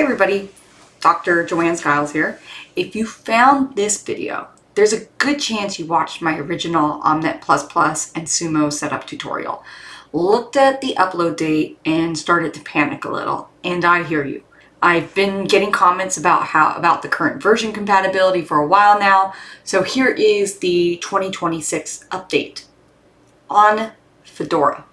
Hi everybody, Dr. Joanne Skiles here. If you found this video, there's a good chance you watched my original OMNET++ and SUMO setup tutorial. Looked at the upload date and started to panic a little, and I hear you. I've been getting comments about the current version compatibility for a while now, so here is the 2026 update on Fedora.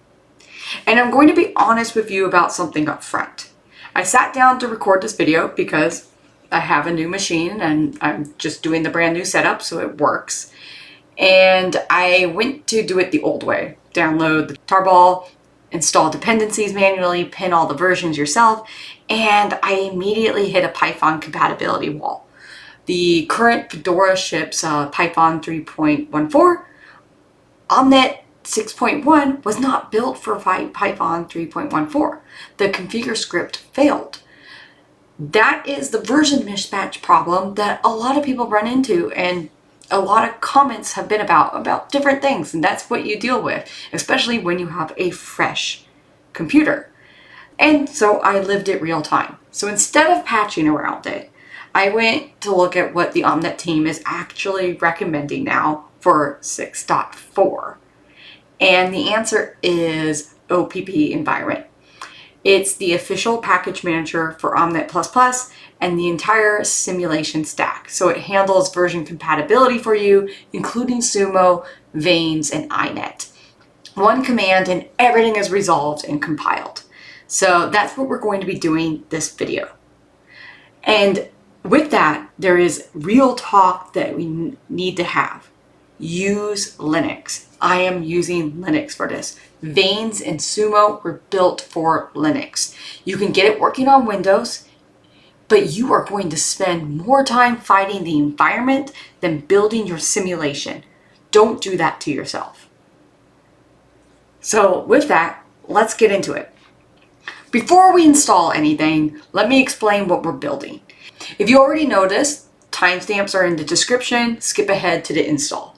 And I'm going to be honest with you about something up front. I sat down to record this video because I have a new machine and I'm just doing the brand new setup so it works. And I went to do it the old way. Download the tarball, install dependencies manually, pin all the versions yourself, and I immediately hit a Python compatibility wall. The current Fedora ships Python 3.14. OMNET 6.1 was not built for Python 3.14. The configure script failed. That is the version mismatch problem that a lot of people run into, and a lot of comments have been about different things, and that's what you deal with, especially when you have a fresh computer. And so I lived it real time. So instead of patching around it, I went to look at what the OMNET team is actually recommending now for 6.4. And the answer is OPP environment. It's the official package manager for OMNET++ and the entire simulation stack. So it handles version compatibility for you, including SUMO, VANET, and INET. One command and everything is resolved and compiled. So that's what we're going to be doing this video. And with that, there is real talk that we need to have. Use Linux. I am using Linux for this. VANET and SUMO were built for Linux. You can get it working on Windows, but you are going to spend more time fighting the environment than building your simulation. Don't do that to yourself. So with that, let's get into it. Before we install anything, let me explain what we're building. If you already know this, timestamps are in the description. Skip ahead to the install.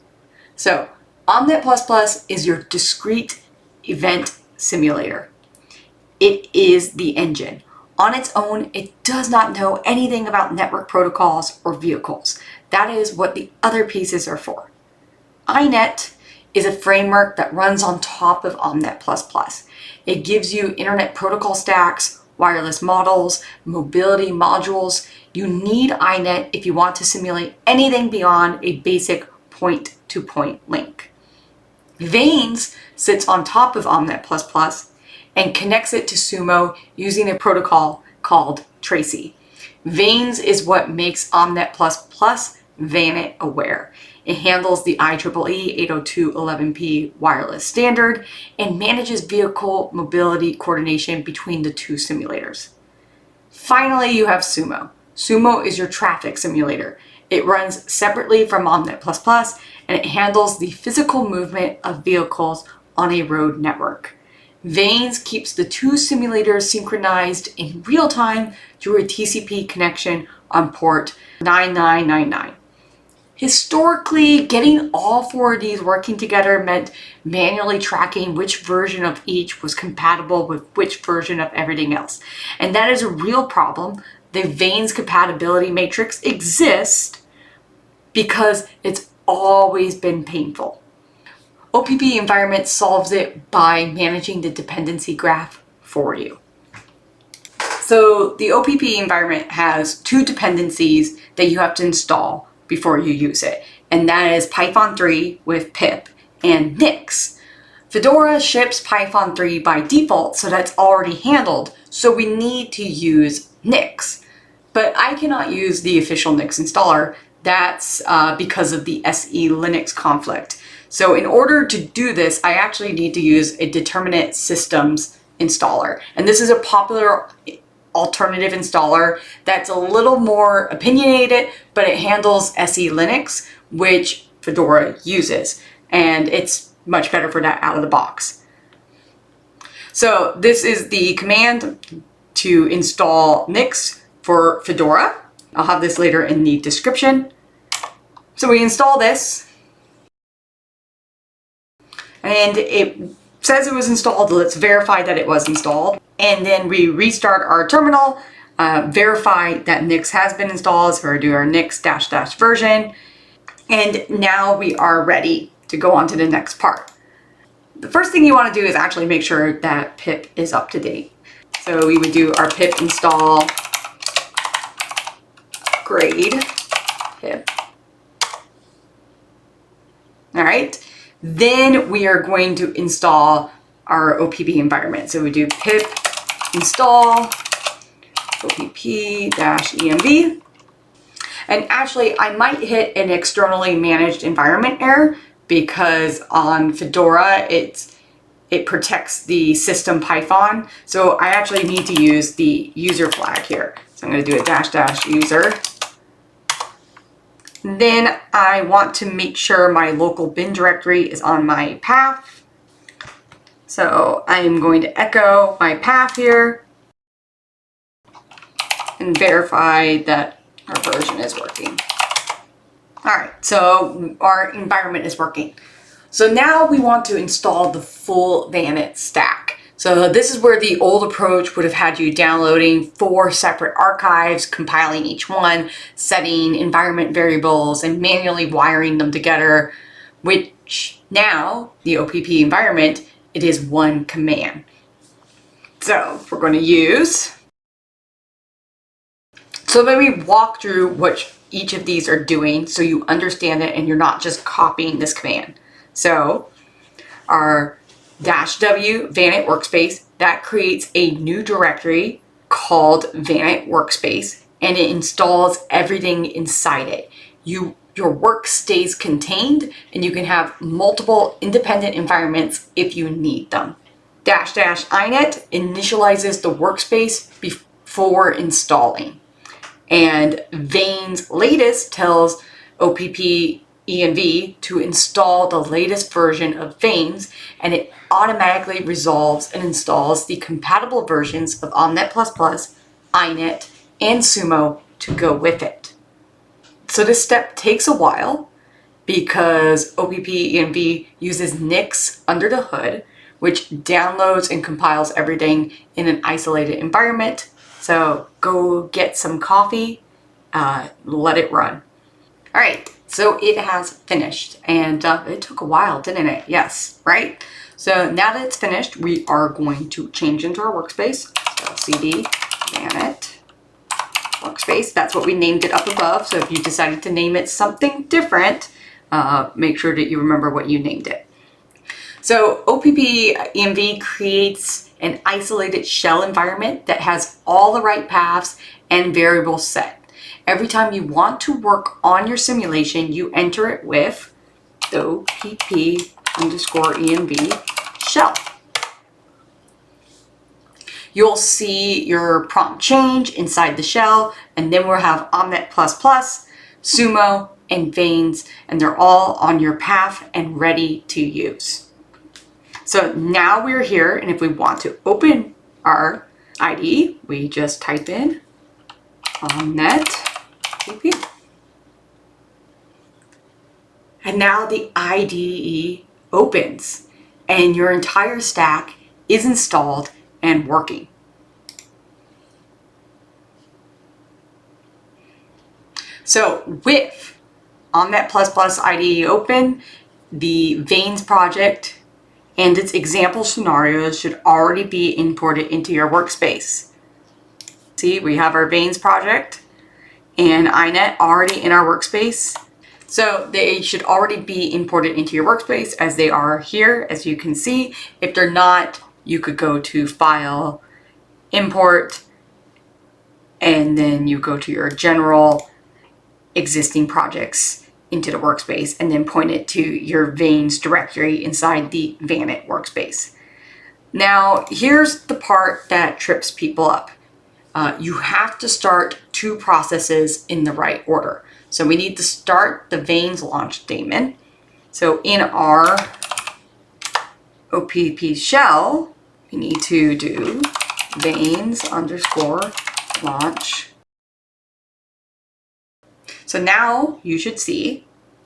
So OMNET++ is your discrete event simulator. It is the engine. On its own, it does not know anything about network protocols or vehicles. That is what the other pieces are for. INET is a framework that runs on top of OMNET++. It gives you internet protocol stacks, wireless models, mobility modules. You need INET if you want to simulate anything beyond a basic point-to-point link. VANET sits on top of OMNET++ and connects it to SUMO using a protocol called Tracy. VANET is what makes OMNET++ VANET aware. It handles the IEEE 802.11p wireless standard and manages vehicle mobility coordination between the two simulators. Finally, you have SUMO. SUMO is your traffic simulator. It runs separately from OMNET++ and it handles the physical movement of vehicles on a road network. VANET keeps the two simulators synchronized in real time through a TCP connection on port 9999. Historically, getting all four of these working together meant manually tracking which version of each was compatible with which version of everything else. And that is a real problem. The VANET compatibility matrix exists because it's always been painful. OPP environment solves it by managing the dependency graph for you. So the OPP environment has two dependencies that you have to install before you use it, and that is Python 3 with pip and nix. Fedora ships Python 3 by default, so that's already handled, so we need to use nix. But I cannot use the official nix installer. That's because of the SELinux conflict. So in order to do this, I actually need to use a Determinate Systems installer. And this is a popular alternative installer that's a little more opinionated, but it handles SELinux, which Fedora uses. And it's much better for that out of the box. So this is the command to install nix for Fedora. I'll have this later in the description. So we install this, and it says it was installed. Let's verify that it was installed. And then we restart our terminal. verify that Nix has been installed. So we're going to do our Nix -- version. And now we are ready to go on to the next part. The first thing you want to do is actually make sure that pip is up to date. So we would do our pip install grade pip. All right. Then we are going to install our OPP environment. So we do pip install OPP-env. And actually, I might hit an externally managed environment error because on Fedora, it protects the system Python. So I actually need to use the user flag here. So I'm going to do a -- user. Then I want to make sure my local bin directory is on my path. So I am going to echo my path here and verify that our version is working. All right, so our environment is working. So now we want to install the full VANET stack. So this is where the old approach would have had you downloading 4 separate archives, compiling each one, setting environment variables, and manually wiring them together, which now, the OPP environment, it is one command. So we're going to use... So let me walk through what each of these are doing so you understand it and you're not just copying this command. So our -w VANET workspace, that creates a new directory called VANET workspace, and it installs everything inside it. Your work stays contained and you can have multiple independent environments if you need them. --INET initializes the workspace before installing. And Vane's latest tells OPP-env to install the latest version of Vane's, and it automatically resolves and installs the compatible versions of OMNET++, INET, and SUMO to go with it. So this step takes a while because OPP-env uses Nix under the hood, which downloads and compiles everything in an isolated environment. So go get some coffee, let it run. All right, so it has finished, and it took a while, didn't it? Yes, right? So now that it's finished, we are going to change into our workspace. So cd VANET workspace, that's what we named it up above. So if you decided to name it something different, make sure that you remember what you named it. So OPP-env creates an isolated shell environment that has all the right paths and variables set. Every time you want to work on your simulation, you enter it with the OPP_env shell. You'll see your prompt change inside the shell, and then we'll have OMNET++, SUMO, and Vane's, and they're all on your path and ready to use. So now we're here, and if we want to open our IDE, we just type in OMNET PP. And now the IDE opens, and your entire stack is installed and working. So with OMNET++ IDE open, the Vane's project and its example scenarios should already be imported into your workspace. See, we have our Vane's project and INET already in our workspace. So they should already be imported into your workspace as they are here, as you can see. If they're not, you could go to File, Import, and then you go to your general existing projects into the workspace and then point it to your Vane's directory inside the VANET workspace. Now, here's the part that trips people up. You have to start 2 processes in the right order. So we need to start the Vane's launch daemon. So in our OPP shell, we need to do Vane's_launch. So now you should see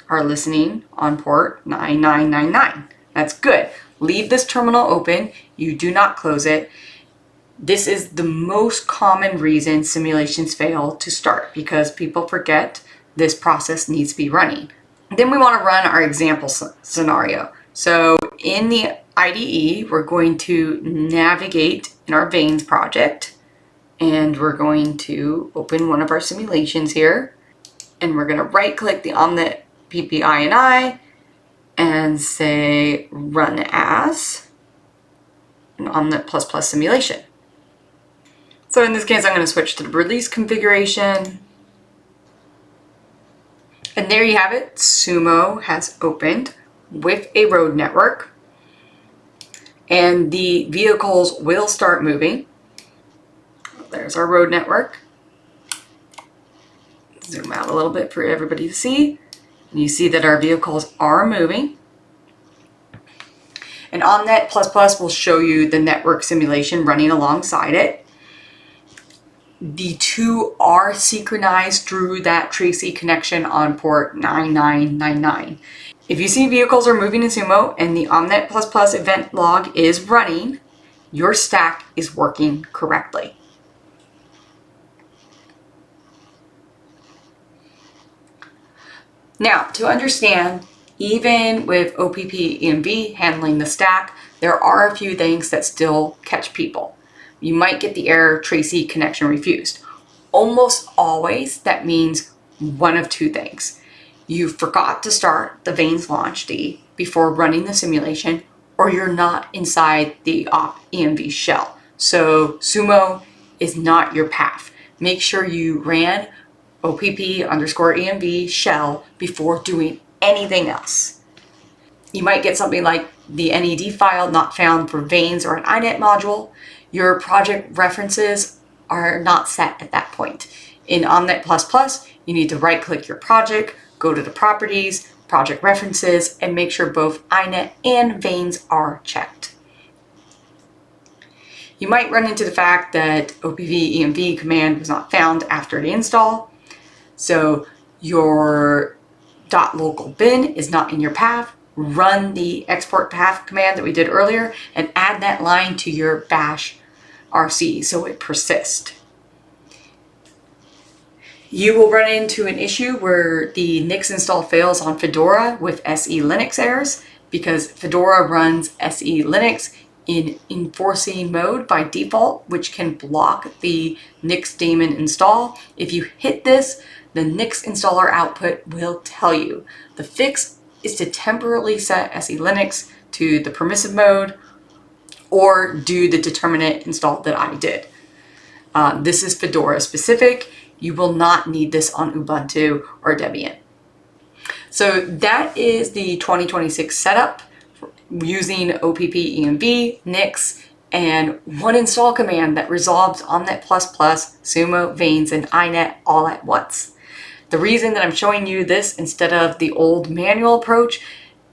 our listening on port 9999. That's good. Leave this terminal open. You do not close it. This is the most common reason simulations fail to start, because people forget this process needs to be running. Then we want to run our example scenario. So in the IDE, we're going to navigate in our VANET project, and we're going to open one of our simulations here, and we're going to right click the OMNET PPINI and say run as an OMNET++ simulation. So in this case, I'm going to switch to the release configuration. And there you have it. SUMO has opened with a road network. And the vehicles will start moving. There's our road network. Zoom out a little bit for everybody to see. And you see that our vehicles are moving. And OMNET++ will show you the network simulation running alongside it. The two are synchronized through that Tracy connection on port 9999. If you see vehicles are moving in SUMO and the OMNET++ event log is running, your stack is working correctly. Now, to understand, even with OPP-ENV handling the stack, there are a few things that still catch people. You might get the error Tracy connection refused. Almost always that means one of two things. You forgot to start the VANET launchd before running the simulation, or you're not inside the op-env shell. So SUMO is not your path. Make sure you ran OPP_env shell before doing anything else. You might get something like the NED file not found for VANET or an INET module. Your project references are not set at that point. In OMNET++, you need to right-click your project, go to the properties, project references, and make sure both INET and VANET are checked. You might run into the fact that OPP-ENV command was not found after the install. So your .local bin is not in your path. Run the export path command that we did earlier and add that line to your bash RC so it persists. You will run into an issue where the Nix install fails on Fedora with SELinux errors, because Fedora runs SELinux in enforcing mode by default, which can block the Nix daemon install. If you hit this, the Nix installer output will tell you. The fix is to temporarily set SELinux to the permissive mode or do the determinate install that I did. This is Fedora specific. You will not need this on Ubuntu or Debian. So that is the 2026 setup using OPP-ENV, Nix, and one install command that resolves OMNET++, SUMO, VANET, and INET all at once. The reason that I'm showing you this instead of the old manual approach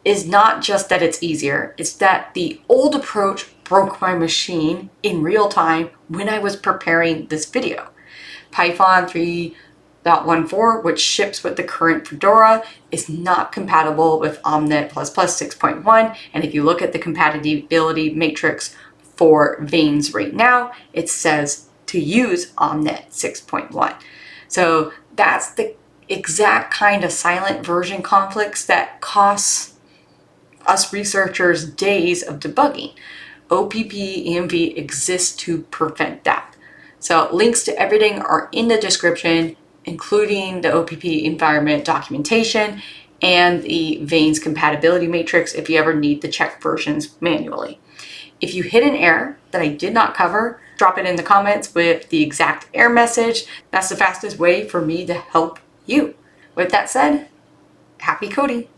is not just that it's easier, it's that the old approach broke my machine in real time when I was preparing this video. Python 3.14, which ships with the current Fedora, is not compatible with OMNET++ 6.1, and if you look at the compatibility matrix for VANET right now, it says to use OMNET 6.1. So that's the exact kind of silent version conflicts that costs us researchers days of debugging. OPP-ENV exists to prevent that. So links to everything are in the description, including the OPP environment documentation and the VANET compatibility matrix if you ever need to check versions manually. If you hit an error that I did not cover, drop it in the comments with the exact error message. That's the fastest way for me to help you. With that said, happy coding.